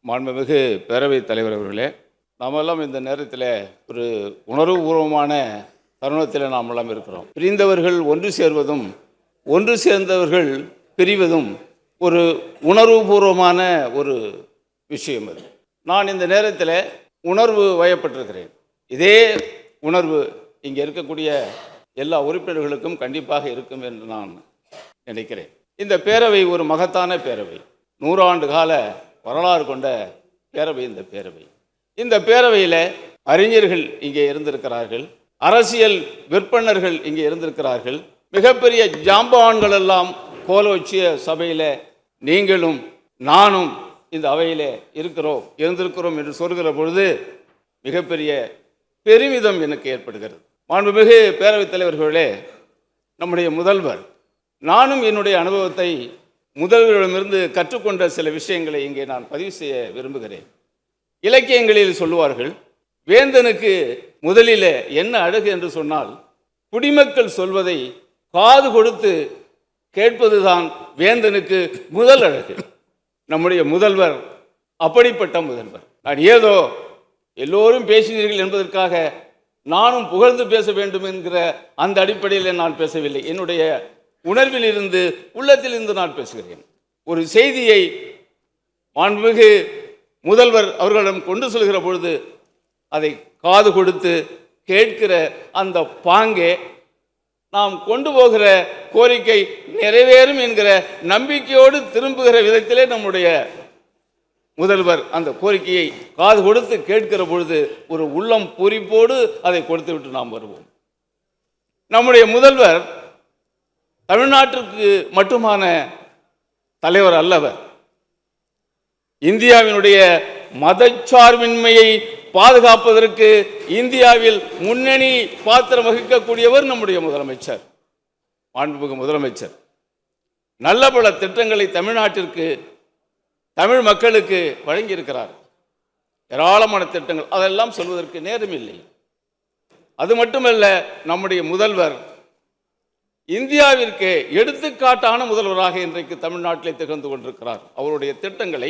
மாண்புமிகு பேரவைத் தலைவர் அவர்களே, நாமெல்லாம் இந்த நேரத்தில் ஒரு உணர்வுபூர்வமான தருணத்தில் நாம் எல்லாம் இருக்கிறோம். பிரிந்தவர்கள் ஒன்று சேர்வதும் ஒன்று சேர்ந்தவர்கள் பிரிவதும் ஒரு உணர்வுபூர்வமான ஒரு விஷயம். அது நான் இந்த நேரத்தில் உணர்வு வயப்பட்டிருக்கிறேன். இதே உணர்வு இங்கே இருக்கக்கூடிய எல்லா உறுப்பினர்களுக்கும் கண்டிப்பாக இருக்கும் என்று நான் நினைக்கிறேன். இந்த பேரவை ஒரு மகத்தான பேரவை, 100 ஆண்டு கால வரலாறு கொண்ட பேரவை. இந்த பேரவையில் அறிஞர்கள் இங்கே இருந்திருக்கிறார்கள், அரசியல் விற்பனர்கள் இங்கே இருந்திருக்கிறார்கள், மிகப்பெரிய ஜாம்பவான்கள் எல்லாம் கோலோச்சிய சபையில் நீங்களும் நானும் இந்த அவையில் இருந்திருக்கிறோம் என்று சொல்கிற பொழுது மிகப்பெரிய பெருமிதம் எனக்கு ஏற்படுகிறது. மாண்புமிகு பேரவைத் தலைவர்களே, நம்முடைய முதல்வர், நானும் என்னுடைய அனுபவத்தை முதல்வரிடமிருந்து கற்றுக்கொண்ட சில விஷயங்களை இங்கே நான் பதிவு செய்ய விரும்புகிறேன். இலக்கியங்களில் சொல்லுவார்கள், வேந்தனுக்கு முதலில் என்ன அழகு என்று சொன்னால் குடிமக்கள் சொல்வதை காது கொடுத்து கேட்பதுதான் வேந்தனுக்கு முதல் அழகு. நம்முடைய முதல்வர் அப்படிப்பட்ட முதல்வர். நான் ஏதோ எல்லோரும் பேசினீர்கள் என்பதற்காக நானும் புகழ்ந்து பேச வேண்டும் என்கிற அந்த அடிப்படையில் நான் பேசவில்லை. என்னுடைய உணர்வில் இருந்து, உள்ளத்தில் இருந்து நான் பேசுகிறேன். ஒரு செய்தியை மாண்புமிகு முதல்வர் அவர்களிடம் கொண்டு செல்கிற பொழுது அதை காது கொடுத்து கேட்கிற அந்த பாங்கே நாம் கொண்டு போகிற கோரிக்கை நிறைவேறும் என்கிற நம்பிக்கையோடு திரும்புகிற விதத்திலே நம்முடைய முதல்வர் அந்த கோரிக்கையை காது கொடுத்து கேட்கிற பொழுது ஒரு உள்ளம் பூரிப்போடு அதை கொடுத்து விட்டு நாம் வருவோம். நம்முடைய முதல்வர் தமிழ்நாட்டிற்கு மட்டுமான தலைவர் அல்லவர். இந்தியாவினுடைய மதச்சார்பின்மையை பாதுகாப்பதற்கு இந்தியாவில் முன்னணி பாத்திரம் வகிக்கக்கூடியவர் நம்முடைய முதலமைச்சர், மாண்புமிகு முதலமைச்சர். நல்ல பல திட்டங்களை தமிழ்நாட்டிற்கு, தமிழ் மக்களுக்கு வழங்கியிருக்கிறார். ஏராளமான திட்டங்கள், அதெல்லாம் சொல்வதற்கு நேரம் இல்லை. அது மட்டுமல்ல, நம்முடைய முதல்வர் இந்தியாவிற்கு எடுத்துக்காட்டான முதல்வராக இன்றைக்கு தமிழ்நாட்டிலே திகழ்ந்து கொண்டிருக்கிறார். அவருடைய திட்டங்களை,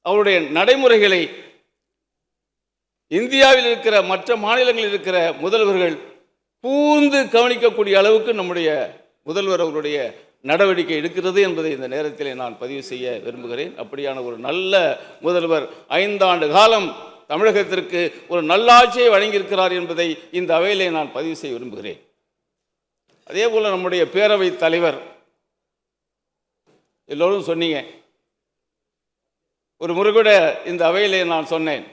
அவருடைய நடைமுறைகளை இந்தியாவில் இருக்கிற மற்ற மாநிலங்களில் இருக்கிற முதல்வர்கள் கூர்ந்து கவனிக்கக்கூடிய அளவுக்கு நம்முடைய முதல்வர் அவருடைய நடவடிக்கை எடுக்கிறது என்பதை இந்த நேரத்தில் நான் பதிவு செய்ய விரும்புகிறேன். அப்படியான ஒரு நல்ல முதல்வர் 5 ஆண்டு காலம் தமிழகத்திற்கு ஒரு நல்லாட்சியை வழங்கியிருக்கிறார் என்பதை இந்த அவையிலே நான் பதிவு செய்ய விரும்புகிறேன். அதே போல் நம்முடைய பேரவைத் தலைவர், எல்லோரும் சொன்னீங்க, ஒரு முறை கூட இந்த அவையிலே நான் சொன்னேன்,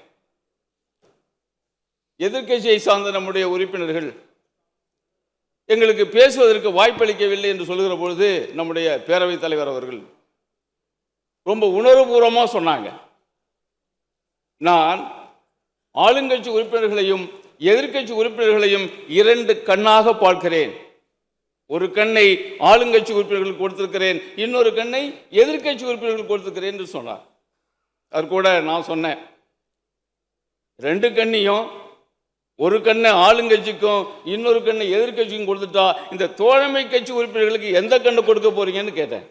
எதிர்க்கட்சியை சார்ந்த நம்முடைய உறுப்பினர்கள் எங்களுக்கு பேசுவதற்கு வாய்ப்பளிக்கவில்லை என்று சொல்கிற பொழுது நம்முடைய பேரவைத் தலைவர் அவர்கள் ரொம்ப உணர்வுபூர்வமாக சொன்னாங்க, நான் ஆளுங்கட்சி உறுப்பினர்களையும் எதிர்க்கட்சி உறுப்பினர்களையும் 2 கண்ணாக பார்க்கிறேன். ஒரு கண்ணை ஆளுங்கட்சி உறுப்பினர்கள் கொடுத்திருக்கிறேன், இன்னொரு கண்ணை எதிர்க்கட்சி உறுப்பினர்கள் கொடுத்திருக்கிறேன் என்று சொன்னார். அது கூட நான் சொன்னேன், 2 கண்ணையும், ஒரு கண்ணை ஆளுங்கட்சிக்கும் இன்னொரு கண்ணை எதிர்கட்சிக்கும் கொடுத்துட்டா இந்த தோழமை கட்சி உறுப்பினர்களுக்கு எந்த கண்ணை கொடுக்க போறீங்கன்னு கேட்டேன்.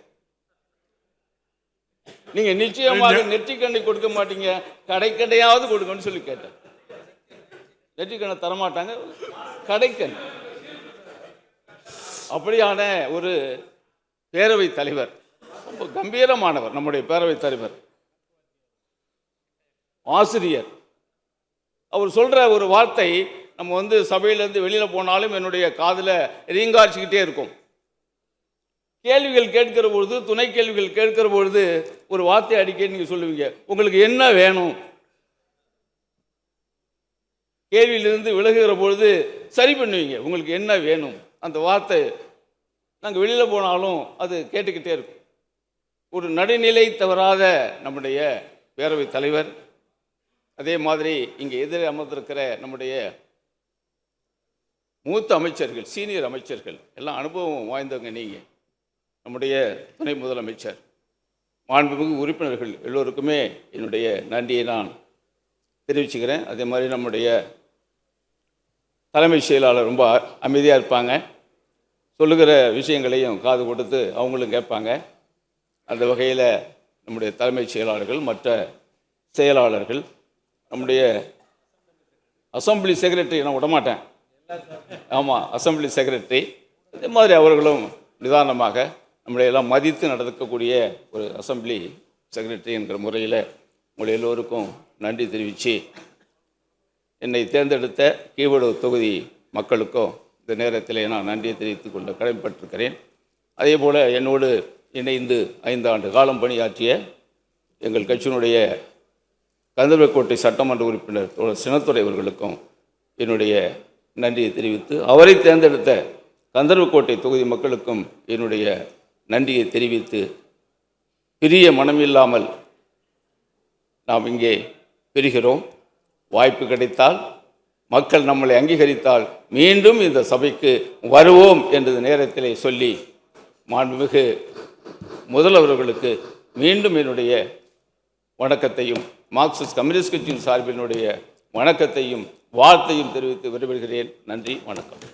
நீங்க நிச்சயமாக நெற்றிக்கண்ணை கொடுக்க மாட்டீங்க, கடைக்கண்ணையாவது கொடுக்கணும்னு சொல்லி கேட்டேன். நெற்றிக்கண்ணை தரமாட்டாங்க, கடைக்கண். அப்படியான ஒரு பேரவைத் தலைவர், ரொம்ப கம்பீரமானவர் நம்முடைய பேரவைத் தலைவர். ஆசிரியர், அவர் சொல்ற ஒரு வார்த்தை நம்ம சபையிலேருந்து வெளியில் போனாலும் என்னுடைய காதில் ரீங்காரிச்சுக்கிட்டே இருக்கும். கேள்விகள் கேட்கிற பொழுது, துணை கேள்விகள் கேட்கிற பொழுது ஒரு வார்த்தை அடிக்க நீங்கள் சொல்லுவீங்க, உங்களுக்கு என்ன வேணும். கேள்வியிலிருந்து விலகுகிற பொழுது சரி பண்ணுவீங்க, உங்களுக்கு என்ன வேணும். அந்த வார்த்தை நாங்கள் வெளியில் போனாலும் அது கேட்டுக்கிட்டே இருக்கும். ஒரு நடுநிலை தவறாத நம்முடைய பேரவைத் தலைவர். அதே மாதிரி இங்கே எதிரே அமர்ந்திருக்கிற நம்முடைய மூத்த அமைச்சர்கள், சீனியர் அமைச்சர்கள், எல்லாம் அனுபவம் வாய்ந்தவங்க. நீங்கள் நம்முடைய துணை முதலமைச்சர், மாண்புமிகு உறுப்பினர்கள் எல்லோருக்குமே என்னுடைய நன்றியை நான் தெரிவிச்சுக்கிறேன். அதே மாதிரி நம்முடைய தலைமைச் செயலாளர் ரொம்ப அமைதியாக இருப்பாங்க, சொல்லுகிற விஷயங்களையும் காது கொடுத்து அவங்களும் கேட்பாங்க. அந்த வகையில் நம்முடைய தலைமைச் செயலாளர்கள், மற்ற செயலாளர்கள், நம்முடைய அசம்பிளி செக்ரட்டரி, நான் விடமாட்டேன், ஆமாம், அசம்பிளி செக்ரட்டரி, இதே மாதிரி அவர்களும் நிதானமாக நம்மளை எல்லாம் மதித்து நடக்கக்கூடிய ஒரு அசம்பிளி செக்ரட்டரி என்கிற முறையில் உங்களை எல்லோருக்கும் நன்றி தெரிவித்து, என்னை தேர்ந்தெடுத்த கீவளூர் தொகுதி மக்களுக்கும் இந்த நேரத்தில் நான் நன்றியை தெரிவித்துக் கொள்ள கடமைப்பட்டிருக்கிறேன். அதே போல் என்னோடு இணைந்து 5 ஆண்டு காலம் பணியாற்றிய எங்கள் கட்சியினுடைய கந்தர்வக்கோட்டை சட்டமன்ற உறுப்பினர் சின்னத்துரை அவர்களுக்கும் என்னுடைய நன்றியை தெரிவித்து, அவரை தேர்ந்தெடுத்த கந்தர்வக்கோட்டை தொகுதி மக்களுக்கும் என்னுடைய நன்றியை தெரிவித்து, பிரிய மனமில்லாமல் நாம் இங்கே பெறுகிறோம். வாய்ப்பு கிடைத்தால், மக்கள் நம்மளை அங்கீகரித்தால் மீண்டும் இந்த சபைக்கு வருவோம் என்ற நேரத்திலே சொல்லி, மாண்புமிகு முதல்வர்களுக்கு மீண்டும் என்னுடைய வணக்கத்தையும், மார்க்சிஸ்ட் கம்யூனிஸ்ட் கட்சியின் சார்பினுடைய வணக்கத்தையும் வாழ்த்தையும் தெரிவித்து விடைபெறுகிறேன். நன்றி, வணக்கம்.